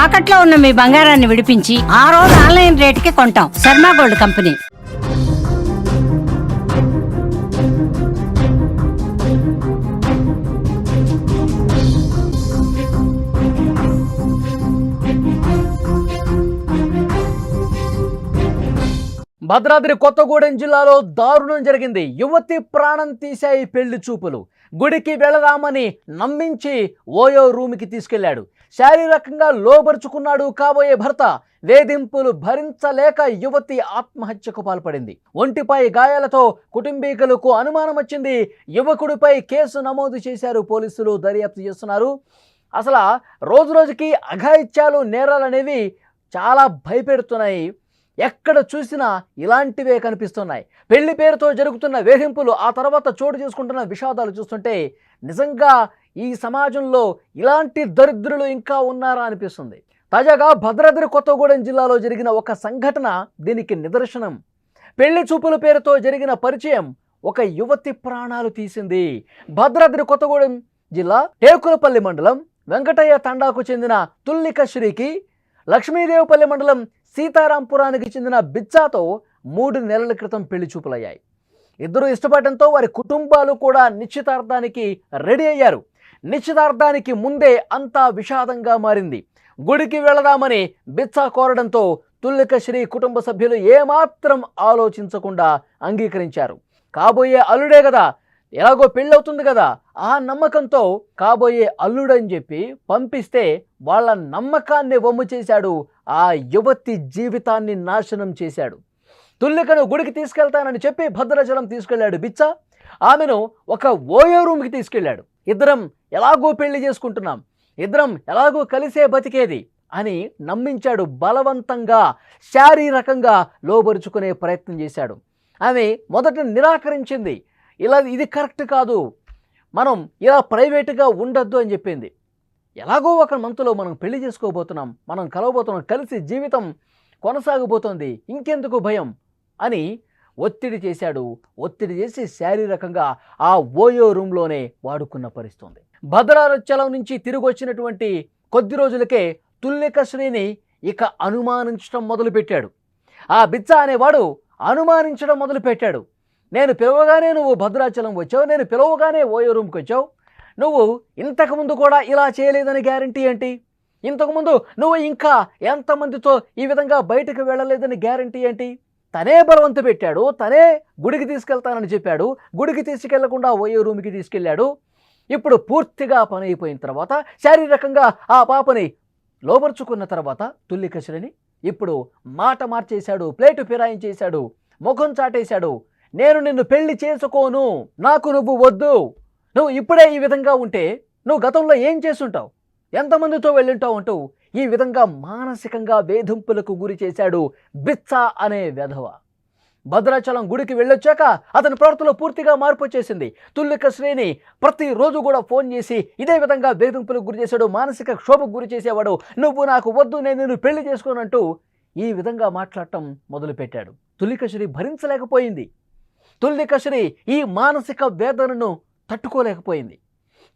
తాకట్లో ఉన్న మీ బంగారాన్ని విడిపించి ఆ రోజు ఆన్లైన్ రేటుకి కొంటాం. Sharma gold company. భద్రాద్రి కొత్తగూడెం జిల్లాలో దారుణం జరిగింది. యువతి ప్రాణం తీశాయి పెళ్లి చూపులు. గుడికి వెళదామని నమ్మించి ఓయో రూమ్కి తీసుకెళ్లాడు. శారీరకంగా లోబరుచుకున్నాడు కాబోయే భర్త. వేధింపులు భరించలేక యువతి ఆత్మహత్యకు పాల్పడింది. ఒంటిపై గాయాలతో కుటుంబీకులకు అనుమానం వచ్చింది. యువకుడిపై కేసు నమోదు చేశారు పోలీసులు. దర్యాప్తు చేస్తున్నారు. అసలు రోజు రోజుకి అఘాయిత్యాలు, నేరాలనేవి చాలా భయపెడుతున్నాయి. ఎక్కడ చూసినా ఇలాంటివే కనిపిస్తున్నాయి. పెళ్లి పేరుతో జరుగుతున్న వేధింపులు, ఆ తర్వాత చోటు చేసుకుంటున్న విషాదాలు చూస్తుంటే నిజంగా ఈ సమాజంలో ఇలాంటి దరిద్రులు ఇంకా ఉన్నారా అనిపిస్తుంది. తాజాగా భద్రాద్రి కొత్తగూడెం జిల్లాలో జరిగిన ఒక సంఘటన దీనికి నిదర్శనం. పెళ్లి చూపుల పేరుతో జరిగిన పరిచయం ఒక యువతి ప్రాణాలు తీసింది. భద్రాద్రి కొత్తగూడెం జిల్లా టేకులపల్లి మండలం వెంకటయ్య తండాకు చెందిన తుల్లిక శ్రీకి లక్ష్మీదేవపల్లి మండలం సీతారాంపురానికి చెందిన బిచ్చాతో 3 నెలల క్రితం పెళ్లి చూపులయ్యాయి. ఇద్దరు ఇష్టపడటంతో వారి కుటుంబాలు కూడా నిశ్చితార్థానికి రెడీ అయ్యారు. నిశ్చితార్థానికి ముందే అంతా విషాదంగా మారింది. గుడికి వెళదామని బిచ్చా కోరడంతో తుల్లిక శ్రీ కుటుంబ సభ్యులు ఏమాత్రం ఆలోచించకుండా అంగీకరించారు. కాబోయే అల్లుడే కదా, ఎలాగో పెళ్ళవుతుంది కదా, ఆ నమ్మకంతో కాబోయే అల్లుడని చెప్పి పంపిస్తే వాళ్ళ నమ్మకాన్ని వమ్ము చేశాడు. ఆ యువతి జీవితాన్ని నాశనం చేశాడు. తుల్లికను గుడికి తీసుకెళ్తానని చెప్పి భద్రాచలం తీసుకెళ్లాడు బిచ్చ. ఆమెను ఒక ఓయో రూమ్కి తీసుకెళ్లాడు. ఇద్దరం ఎలాగో పెళ్లి చేసుకుంటున్నాం, ఇద్దరం ఎలాగో కలిసే బతికేది అని నమ్మించాడు. బలవంతంగా శారీరకంగా లోబరుచుకునే ప్రయత్నం చేశాడు. ఆమె మొదట నిరాకరించింది. ఇది కరెక్ట్ కాదు, మనం ఇలా ప్రైవేటుగా ఉండొద్దు అని చెప్పింది. ఎలాగో ఒక మంత్లో మనం పెళ్లి చేసుకోబోతున్నాం, మనం కలవబోతున్నాం, కలిసి జీవితం కొనసాగబోతోంది, ఇంకెందుకు భయం అని ఒత్తిడి చేశాడు. ఒత్తిడి చేసి శారీరకంగా ఆ ఓయో రూమ్లోనే వాడుకున్న పరిస్థితి. భద్రాచలం నుంచి తిరిగి వచ్చినటువంటి కొద్ది రోజులకే తుల్లిక శ్రీని ఇక అనుమానించడం మొదలుపెట్టాడు. ఆ బిచ్చ అనేవాడు అనుమానించడం మొదలుపెట్టాడు. నేను పిలవగానే నువ్వు భద్రాచలం వచ్చావు, నేను పిలవగానే ఓయో రూమ్కి వచ్చావు, నువ్వు ఇంతకుముందు కూడా ఇలా చేయలేదని గ్యారంటీ ఏంటి? ఇంతకుముందు నువ్వు ఇంకా ఎంతమందితో ఈ విధంగా బయటకు వెళ్ళలేదని గ్యారంటీ ఏంటి? తనే బలవంత పెట్టాడు, తనే గుడికి తీసుకెళ్తానని చెప్పాడు, గుడికి తీసుకెళ్లకుండా ఓయో రూమ్కి తీసుకెళ్ళాడు. ఇప్పుడు పూర్తిగా పని అయిపోయిన తర్వాత శారీరకంగా ఆ పాపని లోబర్చుకున్న తర్వాత తుల్లిక శ్రీని ఇప్పుడు మాట మార్చేశాడు, ప్లేటు ఫిరాయించేశాడు, ముఖం చాటేశాడు. నేను నిన్ను పెళ్లి చేసుకోను, నాకు నువ్వు వద్దు, నువ్వు ఇప్పుడే ఈ విధంగా ఉంటే నువ్వు గతంలో ఏం చేసుంటావు, ఎంతమందితో వెళ్ళుంటావు అంటూ ఈ విధంగా మానసికంగా వేధింపులకు గురి చేశాడు బిచ్చ అనే వెధవ. భద్రాచలం గుడికి వెళ్ళొచ్చాక అతని ప్రవర్తనలో పూర్తిగా మార్పు వచ్చేసింది. తుల్లిక శ్రీని ప్రతిరోజు కూడా ఫోన్ చేసి ఇదే విధంగా వేధింపులకు గురి చేశాడు, మానసిక క్షోభకు గురి చేసేవాడు. నువ్వు నాకు వద్దు, నేను నిన్ను పెళ్లి చేసుకోనంటూ ఈ విధంగా మాట్లాడటం మొదలుపెట్టాడు. తుల్లిక శ్రీ భరించలేకపోయింది. తుల్లిక శ్రీ ఈ మానసిక వేదనను తట్టుకోలేకపోయింది.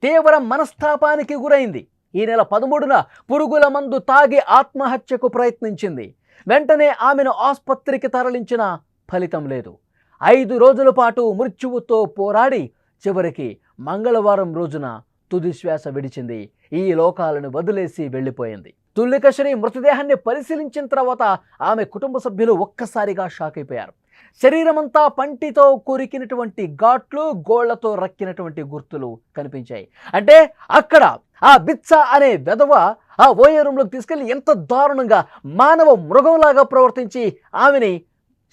తీవ్ర మనస్తాపానికి గురైంది. ఈ నెల 13న పురుగుల మందు తాగి ఆత్మహత్యకు ప్రయత్నించింది. వెంటనే ఆమెను ఆసుపత్రికి తరలించిన ఫలితం లేదు. 5 రోజుల పాటు మృత్యువుతో పోరాడి చివరికి మంగళవారం రోజున తుది శ్వాస విడిచింది. ఈ లోకాలను వదిలేసి వెళ్ళిపోయింది. తుల్లిక శ్రీ మృతదేహాన్ని పరిశీలించిన తర్వాత ఆమె కుటుంబ సభ్యులు ఒక్కసారిగా షాక్ అయిపోయారు. శరీరమంతా పంటితో కొరికినటువంటి ఘాట్లు, గోళ్లతో రక్కినటువంటి గుర్తులు కనిపించాయి. అంటే అక్కడ ఆ బిచ్చ అనే వెధవ ఆ ఓయో రూమ్లోకి తీసుకెళ్లి ఎంత దారుణంగా మానవ మృగంలాగా ప్రవర్తించి ఆమెని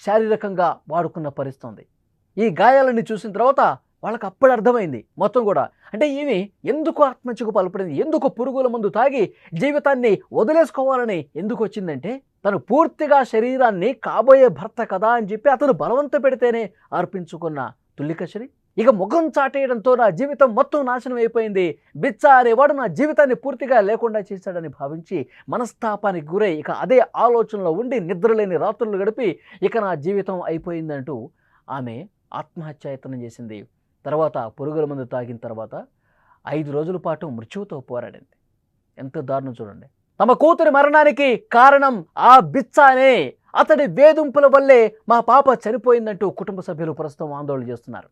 శారీరకంగా వాడుకున్న పరిస్థితి. ఈ గాయాలని చూసిన తర్వాత వాళ్ళకి అప్పుడు అర్థమైంది మొత్తం కూడా. అంటే ఈమె ఎందుకు ఆత్మహత్యకు పాల్పడింది, ఎందుకు పురుగుల మందు తాగి జీవితాన్ని వదిలేసుకోవాలని ఎందుకు వచ్చిందంటే తను పూర్తిగా శరీరాన్ని కాబోయే భర్త కదా అని చెప్పి అతను బలవంత పెడితేనే అర్పించుకున్న తుల్లిక శ్రీ ఇక ముఖం చాటేయడంతో నా జీవితం మొత్తం నాశనం అయిపోయింది, బిచ్చ అనేవాడు నా జీవితాన్ని పూర్తిగా లేకుండా చేశాడని భావించి మనస్తాపానికి గురై ఇక అదే ఆలోచనలో ఉండి నిద్రలేని రాత్రులు గడిపి ఇక నా జీవితం అయిపోయిందంటూ ఆమె ఆత్మహత్యాయత్నం చేసింది. తర్వాత పురుగుల మందు తాగిన తర్వాత 5 రోజుల పాటు మృత్యువుతో పోరాడింది. ఎంత దారుణం చూడండి. తమ కూతురి మరణానికి కారణం ఆ బిచ్చానే, అతడి వేధింపుల వల్లే మా పాప చనిపోయిందంటూ కుటుంబ సభ్యులు ప్రస్తుతం ఆందోళన చేస్తున్నారు.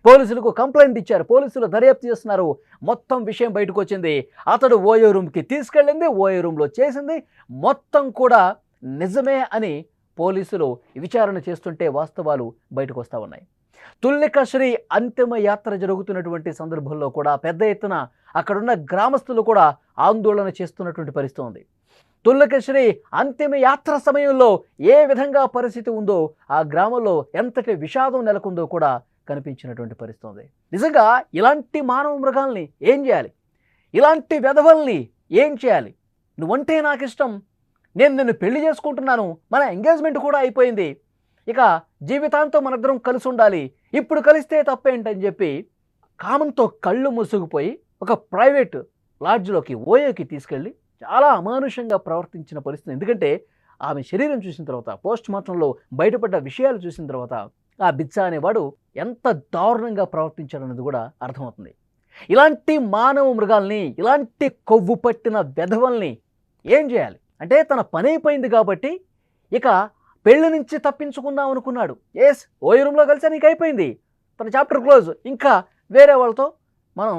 పోలీసులకు కంప్లైంట్ ఇచ్చారు. పోలీసులు దర్యాప్తు చేస్తున్నారు. మొత్తం విషయం బయటకు వచ్చింది. అతడు ఓయో రూమ్కి తీసుకెళ్ళింది, ఓయో రూమ్లో చేసింది మొత్తం కూడా నిజమే అని పోలీసులు విచారణ చేస్తుంటే వాస్తవాలు బయటకు వస్తూ ఉన్నాయి. తుల్లిక శ్రీ అంతిమ యాత్ర జరుగుతున్నటువంటి సందర్భంలో కూడా పెద్ద ఎత్తున అక్కడున్న గ్రామస్తులు కూడా ఆందోళన చేస్తున్నటువంటి పరిస్థితి ఉంది. తుల్లిక శ్రీ అంతిమ యాత్ర సమయంలో ఏ విధంగా పరిస్థితి ఉందో, ఆ గ్రామంలో ఎంతటి విషాదం నెలకొందో కూడా కనిపించినటువంటి పరిస్థితి ఉంది. నిజంగా ఇలాంటి మానవ మృగాల్ని ఏం చేయాలి? ఇలాంటి వెధవల్ని ఏం చేయాలి? నువ్వంటే నాకు ఇష్టం, నేను నిన్ను పెళ్లి చేసుకుంటున్నాను, మన ఎంగేజ్మెంట్ కూడా అయిపోయింది, ఇక జీవితాంతం మనిద్దరం కలిసి ఉండాలి, ఇప్పుడు కలిస్తే తప్పేంటని చెప్పి కామంతో కళ్ళు ముసుగుపోయి ఒక ప్రైవేట్ లాడ్జ్లోకి ఓయోకి తీసుకెళ్ళి చాలా అమానుషంగా ప్రవర్తించిన పరిస్థితి. ఎందుకంటే ఆమె శరీరం చూసిన తర్వాత, పోస్ట్ మార్టంలో బయటపడ్డ విషయాలు చూసిన తర్వాత ఆ బిచ్చా అనేవాడు ఎంత దారుణంగా ప్రవర్తించాడన్నది కూడా అర్థమవుతుంది. ఇలాంటి మానవ మృగాల్ని, ఇలాంటి కొవ్వు పట్టిన వెధవల్ని ఏం చేయాలి? అంటే తన పని అయిపోయింది కాబట్టి ఇక పెళ్లి నుంచి తప్పించుకుందాం అనుకున్నాడు. ఎస్, ఓయో రూమ్లో కలిసి నీకు అయిపోయింది, తన చాప్టర్ క్లోజ్, ఇంకా వేరే వాళ్ళతో మనం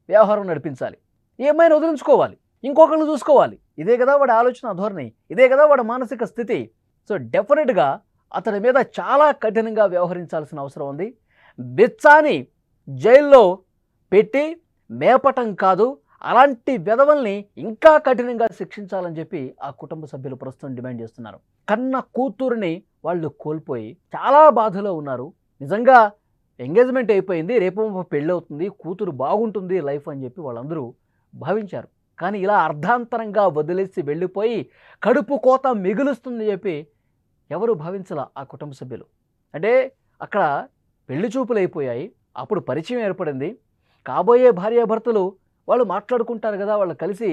వ్యవహారం నడిపించాలి, ఈ అమ్మాయిని వదిలించుకోవాలి, ఇంకొకళ్ళు చూసుకోవాలి. ఇదే కదా వాడి ఆలోచన ధోరణి, ఇదే కదా వాడి మానసిక స్థితి. సో డెఫినెట్గా అతని మీద చాలా కఠినంగా వ్యవహరించాల్సిన అవసరం ఉంది. బిచ్చాని జైల్లో పెట్టి మేపటం కాదు, అలాంటి వెధవల్ని ఇంకా కఠినంగా శిక్షించాలని చెప్పి ఆ కుటుంబ సభ్యులు ప్రస్తుతం డిమాండ్ చేస్తున్నారు. కన్న కూతురుని వాళ్ళు కోల్పోయి చాలా బాధలో ఉన్నారు. నిజంగా ఎంగేజ్మెంట్ అయిపోయింది, రేపు పెళ్ళి అవుతుంది, కూతురు బాగుంటుంది లైఫ్ అని చెప్పి వాళ్ళందరూ భావించారు. కానీ ఇలా అర్ధాంతరంగా వదిలేసి వెళ్ళిపోయి కడుపు కోత మిగులుస్తుంది చెప్పి ఎవరు భావించలా ఆ కుటుంబ సభ్యులు. అంటే అక్కడ పెళ్లి చూపులు అయిపోయాయి, అప్పుడు పరిచయం ఏర్పడింది, కాబోయే భార్యాభర్తలు వాళ్ళు మాట్లాడుకుంటారు కదా, వాళ్ళు కలిసి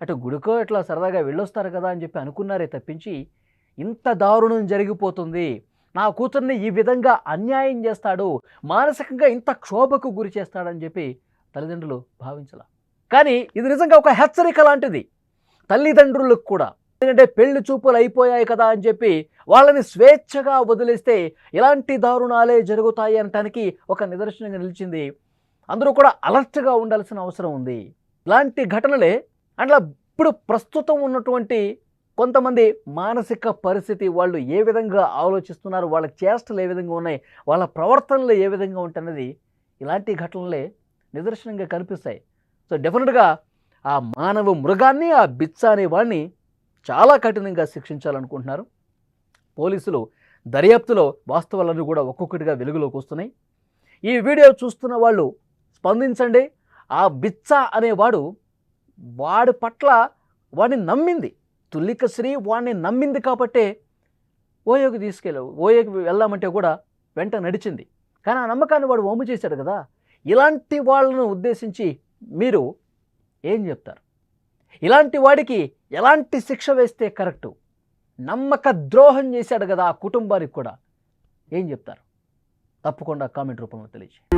అటు గుడికో ఇట్లా సరదాగా వెళ్ళొస్తారు కదా అని చెప్పి అనుకున్నారే తప్పించి ఇంత దారుణం జరిగిపోతుంది, నా కూతుర్ని ఈ విధంగా అన్యాయం చేస్తాడు, మానసికంగా ఇంత క్షోభకు గురి చేస్తాడని చెప్పి తల్లిదండ్రులు భావించాల. కానీ ఇది నిజంగా ఒక హెచ్చరిక లాంటిది తల్లిదండ్రులకు కూడా. ఎందుకంటే పెళ్లి చూపులు అయిపోయాయి కదా అని చెప్పి వాళ్ళని స్వేచ్ఛగా వదిలేస్తే ఇలాంటి దారుణాలే జరుగుతాయి అనటానికి ఒక నిదర్శనంగా నిలిచింది. అందరూ కూడా అలర్ట్గా ఉండాల్సిన అవసరం ఉంది. ఇలాంటి ఘటనలే అట్లా ఇప్పుడు ప్రస్తుతం ఉన్నటువంటి కొంతమంది మానసిక పరిస్థితి, వాళ్ళు ఏ విధంగా ఆలోచిస్తున్నారు, వాళ్ళ చేష్టలు ఏ విధంగా ఉన్నాయి, వాళ్ళ ప్రవర్తనలు ఏ విధంగా ఉంటున్నది ఇలాంటి ఘటనలే నిదర్శనంగా కనిపిస్తాయి. సో డెఫినెట్గా ఆ మానవ మృగాన్ని, ఆ బిచ్చా అనే వాడిని చాలా కఠినంగా శిక్షించాలనుకుంటున్నారు పోలీసులు. దర్యాప్తులో వాస్తవాలన్నీ కూడా ఒక్కొక్కటిగా వెలుగులోకి వస్తున్నాయి. ఈ వీడియో చూస్తున్న వాళ్ళు స్పందించండి. ఆ బిచ్చా అనేవాడు వాడి పట్ల వాడిని నమ్మింది, తుల్లిక శ్రీ వాడిని నమ్మింది కాబట్టే ఓయోకి వెళ్దామంటే కూడా వెంట నడిచింది. కానీ ఆ నమ్మకాన్ని వాడు వమ్ము చేశాడు కదా. ఇలాంటి వాళ్ళను ఉద్దేశించి మీరు ఏం చెప్తారు? ఇలాంటి వాడికి ఎలాంటి శిక్ష వేస్తే కరెక్టు? నమ్మక ద్రోహం చేశాడు కదా ఆ కుటుంబానికి కూడా, ఏం చెప్తారు? తప్పకుండా కామెంట్ రూపంలో తెలియజేయండి.